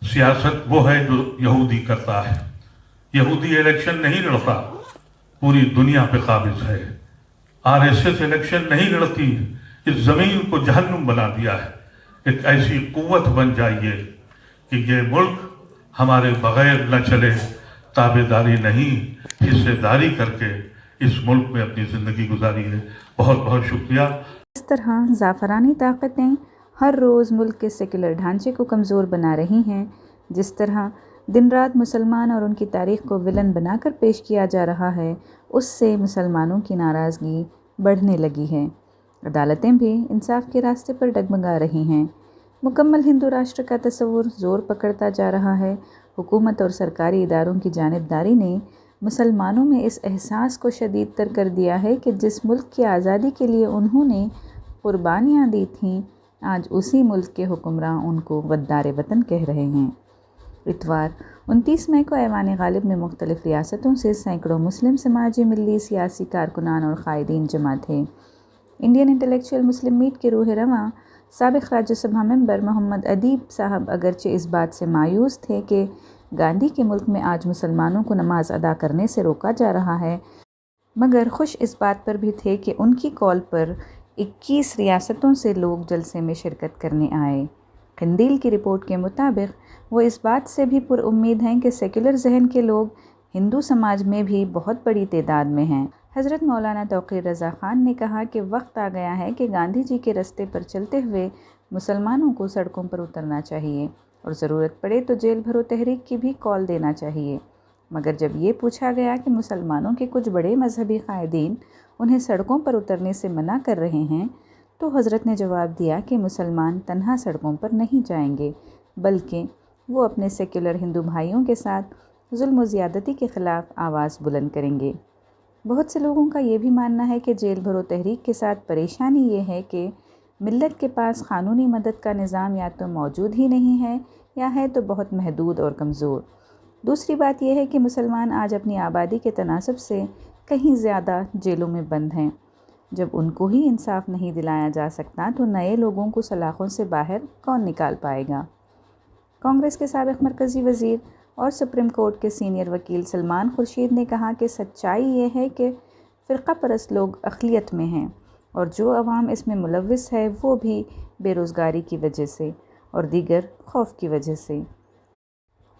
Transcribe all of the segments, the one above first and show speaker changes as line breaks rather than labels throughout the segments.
सियासत वो है जो यहूदी करता है। यहूदी इलेक्शन नहीं लड़ता, पूरी दुनिया पे काबिज है। आरएसएस इलेक्शन नहीं लड़ती, इस जमीन को जहन्नुम बना दिया है। एक ऐसी कुव्वत बन जाइए कि ये मुल्क हमारे बगैर न चले, ताबेदारी नहीं हिस्सेदारी करके इस मुल्क में अपनी ज़िंदगी गुजारिए। बहुत बहुत शुक्रिया।
इस तरह ज़ाफ़रानी ताकतें हर रोज़ मुल्क के सेकुलर ढांचे को कमज़ोर बना रही हैं। जिस तरह दिन रात मुसलमान और उनकी तारीख़ को विलन बनाकर पेश किया जा रहा है, उससे मुसलमानों की नाराज़गी बढ़ने लगी है। अदालतें भी इंसाफ के रास्ते पर डगमगा रही हैं। मुकम्मल हिंदू राष्ट्र का तस्वुर ज़ोर पकड़ता जा रहा है। हुकूमत और सरकारी इदारों की जानिबदारी ने मुसलमानों में इस एहसास को शदीद तर कर दिया है कि जिस मुल्क की आज़ादी के लिए उन्होंने कुर्बानियाँ दी थीं, आज उसी मुल्क के हुक्मरान उनको गद्दार वतन कह रहे हैं। इतवार 29 मई को ऐवान गालिब में मुख्तलिफ़ रियासतों से सैकड़ों मुस्लिम समाजी, मिली, सियासी कारकुनान और कायदीन जमा थे। इंडियन इंटेलेक्चुअल मुस्लिम मीट के रूह रवां साबिक़ राज्यसभा मेंबर मोहम्मद अदीब साहब अगरचे इस बात से मायूस थे कि गांधी के मुल्क में आज मुसलमानों को नमाज अदा करने से रोका जा रहा है, मगर खुश इस बात पर भी थे कि उनकी कॉल पर 21 रियासतों से लोग जलसे में शिरकत करने आए। कंदील की रिपोर्ट के मुताबिक वो इस बात से भी पुरउम्मीद हैं कि सेकुलर जहन के लोग हिंदू समाज में भी बहुत बड़ी तादाद में हैं। हज़रत मौलाना तौक़ीर रज़ा ख़ान ने कहा कि वक्त आ गया है कि गांधी जी के रास्ते पर चलते हुए मुसलमानों को सड़कों पर उतरना चाहिए और ज़रूरत पड़े तो जेल भरो तहरीक की भी कॉल देना चाहिए। मगर जब ये पूछा गया कि मुसलमानों के कुछ बड़े मजहबी कायदीन उन्हें सड़कों पर उतरने से मना कर रहे हैं, तो हज़रत ने जवाब दिया कि मुसलमान तन्हा सड़कों पर नहीं जाएंगे, बल्कि वो अपने सेकुलर हिंदू भाइयों के साथ जुल्म व ज़्यादती के ख़िलाफ़ आवाज़ बुलंद करेंगे। बहुत से लोगों का ये भी मानना है कि जेल भरो तहरीक के साथ परेशानी ये है कि मिल्लत के पास क़ानूनी मदद का निज़ाम या तो मौजूद ही नहीं है या है तो बहुत महदूद और कमज़ोर। दूसरी बात यह है कि मुसलमान आज अपनी आबादी के तनासब से कहीं ज़्यादा जेलों में बंद हैं। जब उनको ही इंसाफ नहीं दिलाया जा सकता तो नए लोगों को सलाखों से बाहर कौन निकाल पाएगा। कांग्रेस के साबिक़ मरकज़ी वज़ीर और सुप्रीम कोर्ट के सीनियर वकील सलमान खुर्शीद ने कहा कि सच्चाई ये है कि फ़िरक़ा परस्त लोग अक़लियत में हैं और जो अवाम इसमें मुलव्विस है वो भी बेरोज़गारी की वजह से और दीगर खौफ की वजह से।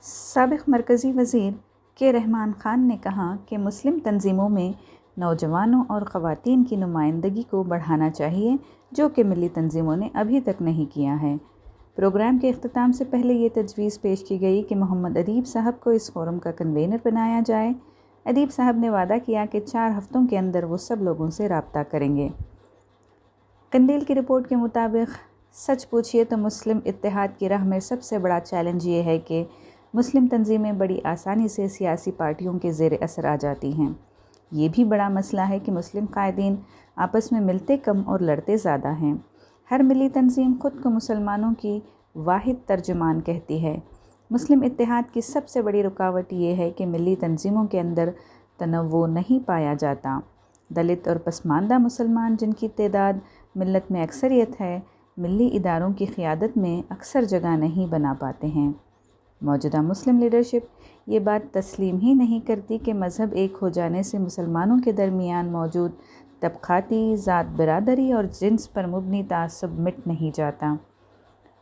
साबिक़ मरकज़ी वज़ीर के रहमान ख़ान ने कहा कि मुस्लिम तंजीमों में नौजवानों और ख़वातीन की नुमाइंदगी को बढ़ाना चाहिए, जो कि मिली तंजीमों ने अभी तक नहीं किया है। प्रोग्राम के इख्तिताम से पहले ये तजवीज़ पेश की गई कि मोहम्मद अदीब साहब को इस फोरम का कन्वेनर बनाया जाए। अदीब साहब ने वादा किया कि 4 हफ़्तों के अंदर वो सब लोगों से राब्ता करेंगे। कंदील की रिपोर्ट के मुताबिक सच पूछिए तो मुस्लिम इत्तेहाद की राह में सबसे बड़ा चैलेंज ये है कि मुस्लिम तंजीमें बड़ी आसानी से सियासी पार्टियों के ज़ेर असर आ जाती हैं। ये भी बड़ा मसला है कि मुस्लिम कायदीन आपस में मिलते कम और लड़ते ज़्यादा हैं। हर मिली तंजीम ख़ुद को मुसलमानों की वाहिद तर्जुमान कहती है। मुस्लिम इत्तेहाद की सबसे बड़ी रुकावट ये है कि मिली तंजीमों के अंदर तनव्वुर नहीं पाया जाता। दलित और पसमानदा मुसलमान, जिनकी तादाद मिल्लत में अक्सरियत है, मिली इदारों की क़ियादत में अक्सर जगह नहीं बना पाते हैं। मौजूदा मुस्लिम लीडरशिप ये बात तस्लीम ही नहीं करती कि मज़हब एक हो जाने से मुसलमानों के दरमियान मौजूद तबक़ाती, ज़ात बरादरी और जिन्स पर मुबनी तासुब मिट नहीं जाता।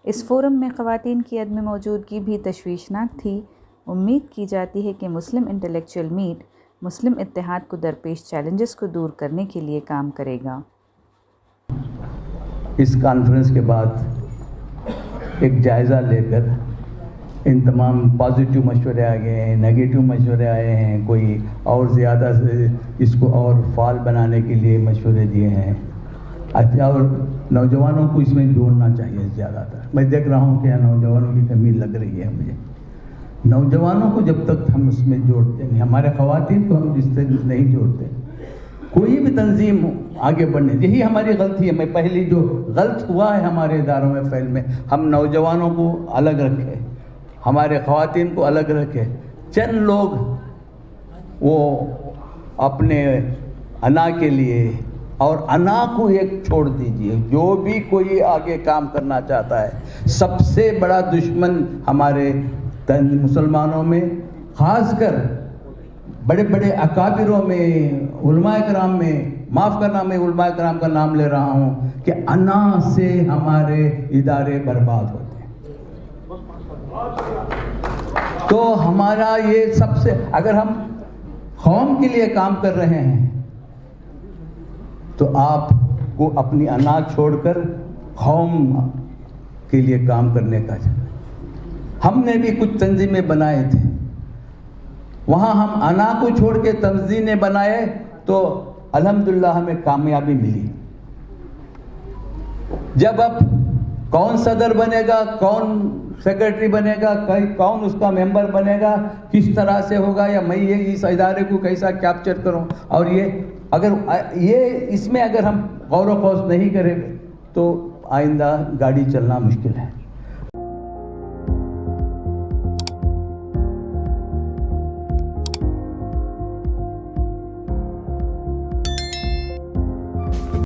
इस फोरम में ख़वातीन की अदम मौजूदगी भी तशवीशनाक थी। उम्मीद की जाती है कि मुस्लिम इंटेलेक्चुअल मीट मुस्लिम इत्तेहाद को दरपेश चैलेंजेस को दूर करने के लिए काम करेगा।
इस कॉन्फ्रेंस के बाद एक जायज़ा लेकर इन तमाम पॉजिटिव मशवरे आ गए हैं, नेगेटिव मशवरे आए हैं, कोई और ज़्यादा से इसको और फाल बनाने के लिए मशवरे दिए हैं। अच्छा, और नौजवानों को इसमें जोड़ना चाहिए ज़्यादातर। मैं देख रहा हूँ कि नौजवानों की कमी लग रही है मुझे। नौजवानों को जब तक हम उसमें जोड़ते नहीं, हमारे ख़वातीन को हम जिससे नहीं जोड़ते, कोई भी तंजीम आगे बढ़ने, यही हमारी गलती है। मैं पहली जो गलत हुआ है हमारे इदारों में फैल में, हम नौजवानों को अलग रखे, हमारे ख़वातीन को अलग रखे। चंद लोग वो अपने अना के लिए, और अना को एक छोड़ दीजिए, जो भी कोई आगे काम करना चाहता है, سب سے بڑا دشمن ہمارے مسلمانوں میں، خاص کر بڑے بڑے اکابروں میں، علماء کرام میں، معاف کرنا میں علماء کرام کا نام لے رہا ہوں، کہ انا سے ہمارے ادارے برباد ہوتے ہیں۔ تو ہمارا یہ سب سے، اگر ہم قوم کے لیے کام کر رہے ہیں تو آپ کو اپنی انا چھوڑ کر قوم کے لیے کام کرنے کا چاہیے۔ ہم نے بھی کچھ تنظیمیں بنائے تھے، وہاں ہم انا کو چھوڑ کے تنظیمیں بنائے تو الحمدللہ ہمیں کامیابی ملی۔ جب اب کون صدر بنے گا، کون سیکرٹری بنے گا، کون اس کا ممبر بنے گا، کس طرح سے ہوگا، یا میں یہ اس ادارے کو کیسا کیپچر کروں، اور اس میں اگر ہم غور و خوض نہیں کریں تو آئندہ گاڑی چلنا مشکل ہے۔